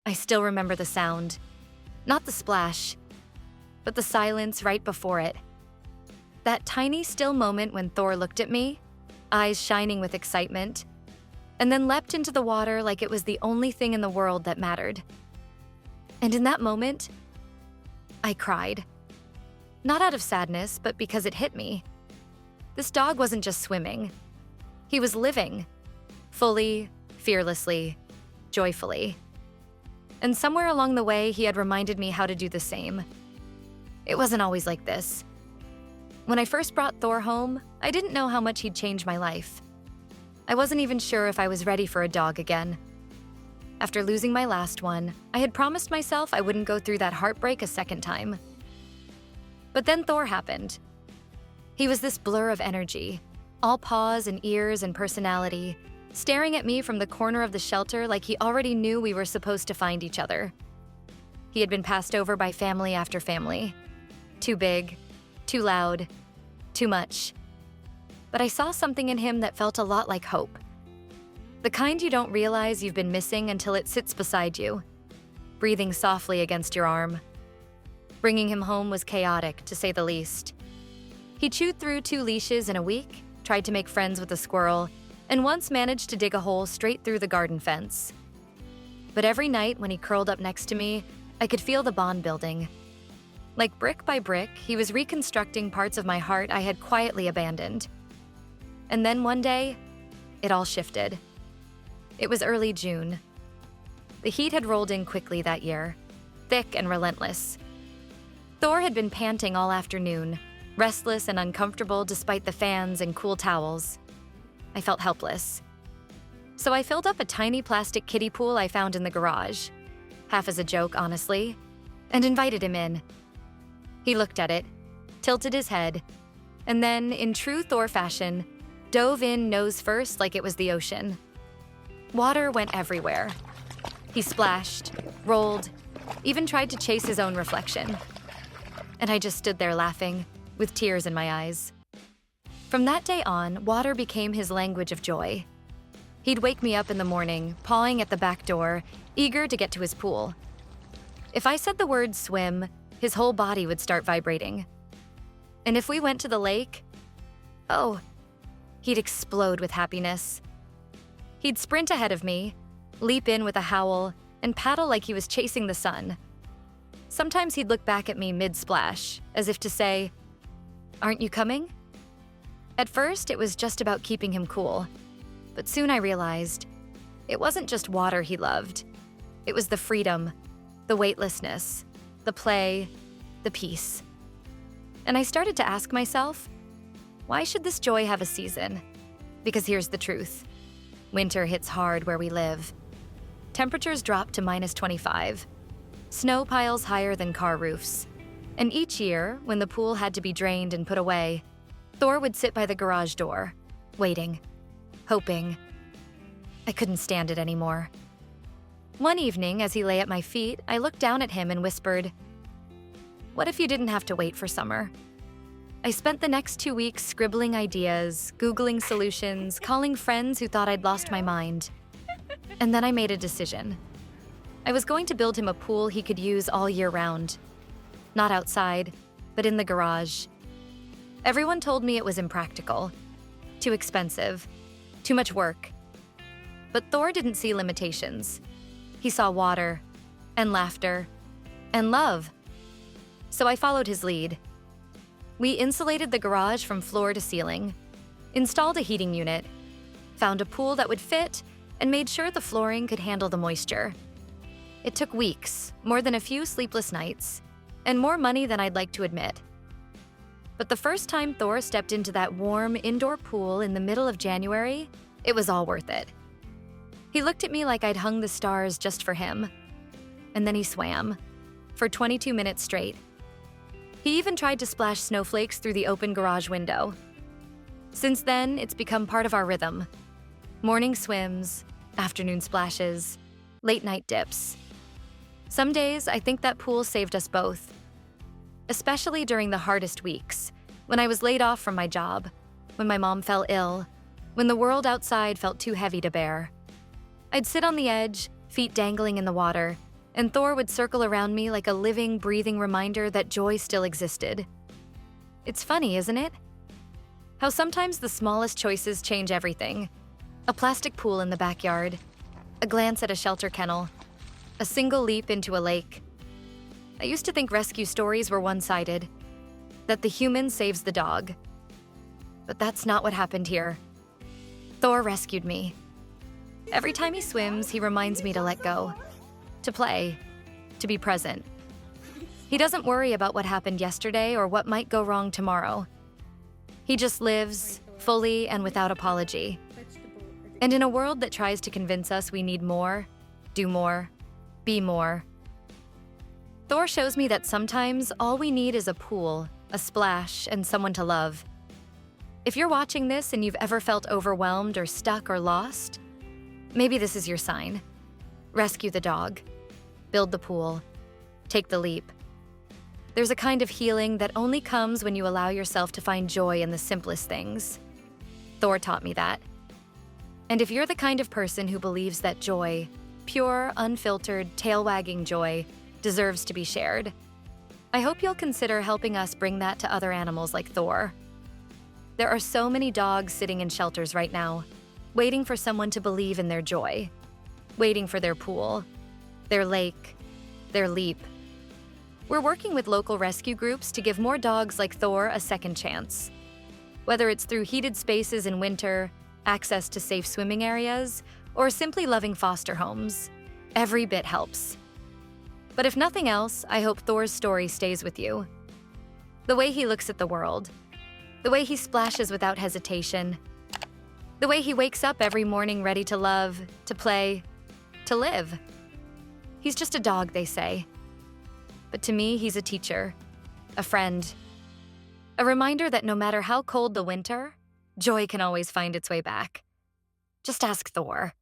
I still remember the sound. Not the splash, but the silence right before it. That tiny, still moment when Thor looked at me, eyes shining with excitement, and then leapt into the water like it was the only thing in the world that mattered. And in that moment, I cried. Not out of sadness, but because it hit me. This dog wasn't just swimming. He was living. Fully, fearlessly, joyfully. And somewhere along the way, he had reminded me how to do the same. It wasn't always like this. When I first brought Thor home, I didn't know how much he'd change my life. I wasn't even sure if I was ready for a dog again. After losing my last one, I had promised myself I wouldn't go through that heartbreak a second time. But then Thor happened. He was this blur of energy, all paws and ears and personality, staring at me from the corner of the shelter like he already knew we were supposed to find each other. He had been passed over by family after family. Too big, too loud, too much. But I saw something in him that felt a lot like hope. The kind you don't realize you've been missing until it sits beside you, breathing softly against your arm. Bringing him home was chaotic, to say the least. He chewed through 2 leashes in a week, tried to make friends with a squirrel, and once managed to dig a hole straight through the garden fence. But every night when he curled up next to me, I could feel the bond building. Like brick by brick, he was reconstructing parts of my heart I had quietly abandoned. And then one day, it all shifted. It was early June. The heat had rolled in quickly that year, thick and relentless. Thor had been panting all afternoon, restless and uncomfortable despite the fans and cool towels. I felt helpless. So I filled up a tiny plastic kiddie pool I found in the garage, half as a joke, honestly, and invited him in. He looked at it, tilted his head, and then, in true Thor fashion, dove in nose first like it was the ocean. Water went everywhere. He splashed, rolled, even tried to chase his own reflection. And I just stood there laughing, with tears in my eyes. From that day on, water became his language of joy. He'd wake me up in the morning, pawing at the back door, eager to get to his pool. If I said the word swim, his whole body would start vibrating. And if we went to the lake, oh, he'd explode with happiness. He'd sprint ahead of me, leap in with a howl, and paddle like he was chasing the sun. Sometimes he'd look back at me mid-splash, as if to say, "Aren't you coming?" At first, it was just about keeping him cool. But soon I realized it wasn't just water he loved. It was the freedom, the weightlessness, the play, the peace. And I started to ask myself, why should this joy have a season? Because here's the truth. Winter hits hard where we live. Temperatures drop to -25. Snow piles higher than car roofs. And each year, when the pool had to be drained and put away, Thor would sit by the garage door, waiting, hoping. I couldn't stand it anymore. One evening, as he lay at my feet, I looked down at him and whispered, "What if you didn't have to wait for summer?" I spent the next 2 weeks scribbling ideas, Googling solutions, calling friends who thought I'd lost my mind. And then I made a decision. I was going to build him a pool he could use all year round. Not outside, but in the garage. Everyone told me it was impractical, too expensive, too much work. But Thor didn't see limitations. He saw water, and laughter, and love. So I followed his lead. We insulated the garage from floor to ceiling, installed a heating unit, found a pool that would fit, and made sure the flooring could handle the moisture. It took weeks, more than a few sleepless nights, and more money than I'd like to admit. But the first time Thor stepped into that warm indoor pool in the middle of January, it was all worth it. He looked at me like I'd hung the stars just for him. And then he swam, for 22 minutes straight. He even tried to splash snowflakes through the open garage window. Since then, it's become part of our rhythm. Morning swims, afternoon splashes, late-night dips. Some days, I think that pool saved us both. Especially during the hardest weeks, when I was laid off from my job, when my mom fell ill, when the world outside felt too heavy to bear. I'd sit on the edge, feet dangling in the water, and Thor would circle around me like a living, breathing reminder that joy still existed. It's funny, isn't it? How sometimes the smallest choices change everything. A plastic pool in the backyard, a glance at a shelter kennel, a single leap into a lake. I used to think rescue stories were one-sided, that the human saves the dog. But that's not what happened here. Thor rescued me. Every time he swims, he reminds me to let go, to play, to be present. He doesn't worry about what happened yesterday or what might go wrong tomorrow. He just lives, fully and without apology. And in a world that tries to convince us we need more, do more, be more, Thor shows me that sometimes all we need is a pool, a splash, and someone to love. If you're watching this and you've ever felt overwhelmed or stuck or lost, maybe this is your sign. Rescue the dog. Build the pool. Take the leap. There's a kind of healing that only comes when you allow yourself to find joy in the simplest things. Thor taught me that. And if you're the kind of person who believes that joy, pure, unfiltered, tail-wagging joy, deserves to be shared, I hope you'll consider helping us bring that to other animals like Thor. There are so many dogs sitting in shelters right now, waiting for someone to believe in their joy, waiting for their pool, their lake, their leap. We're working with local rescue groups to give more dogs like Thor a second chance. Whether it's through heated spaces in winter, access to safe swimming areas, or simply loving foster homes, every bit helps. But if nothing else, I hope Thor's story stays with you. The way he looks at the world, the way he splashes without hesitation, the way he wakes up every morning ready to love, to play, to live. He's just a dog, they say. But to me, he's a teacher, a friend, a reminder that no matter how cold the winter, joy can always find its way back. Just ask Thor.